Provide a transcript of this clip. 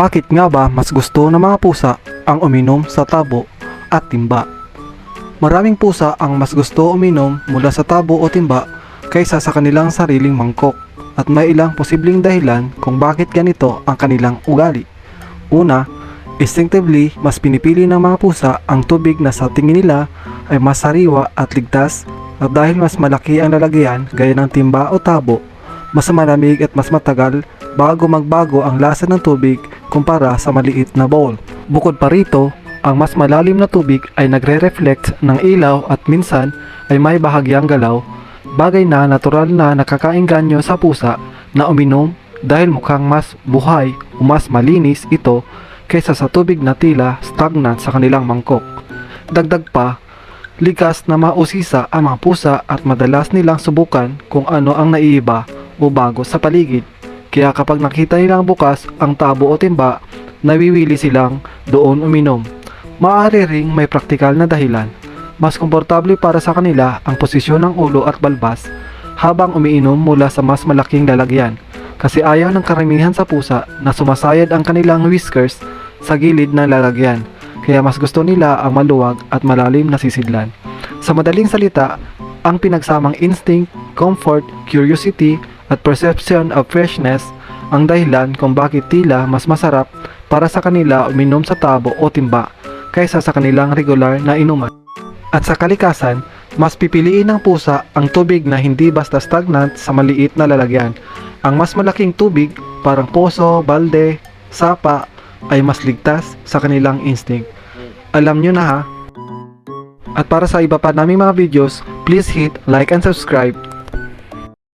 Bakit nga ba mas gusto ng mga pusa ang uminom sa tabo at timba? Maraming pusa ang mas gusto uminom mula sa tabo o timba kaysa sa kanilang sariling mangkok, at may ilang posibleng dahilan kung bakit ganito ang kanilang ugali. Una, instinctively mas pinipili ng mga pusa ang tubig na sa tingin nila ay mas sariwa at ligtas, at dahil mas malaki ang lalagyan gaya ng timba o tabo, mas malamig at mas matagal bago magbago ang lasa ng tubig kumpara sa maliit na bowl. Bukod pa rito, ang mas malalim na tubig ay nagre-reflect ng ilaw at minsan ay may bahagyang galaw, bagay na natural na nakakaengganyo sa pusa na uminom dahil mukhang mas buhay o mas malinis ito kaysa sa tubig na tila stagnant sa kanilang mangkok. Dagdag pa, likas na mausisa ang mga pusa at madalas nilang subukan kung ano ang naiiba o bago sa paligid. Kaya kapag nakita nilang bukas ang tabo o timba, nawiwili silang doon uminom. Maaari ring may praktikal na dahilan. Mas komportable para sa kanila ang posisyon ng ulo at balbas habang umiinom mula sa mas malaking lalagyan, kasi ayaw ng karamihan sa pusa na sumasayad ang kanilang whiskers sa gilid ng lalagyan, kaya mas gusto nila ang maluwag at malalim na sisidlan. Sa madaling salita, ang pinagsamang instinct, comfort, curiosity at perception of freshness ang dahilan kung bakit tila mas masarap para sa kanila uminom sa tabo o timba kaysa sa kanilang regular na inuman. At sa kalikasan, mas pipiliin ng pusa ang tubig na hindi basta stagnant sa maliit na lalagyan. Ang mas malaking tubig, parang poso, balde, sapa, ay mas ligtas sa kanilang instinct. Alam nyo na ha? At para sa iba pa naming mga videos, please hit like and subscribe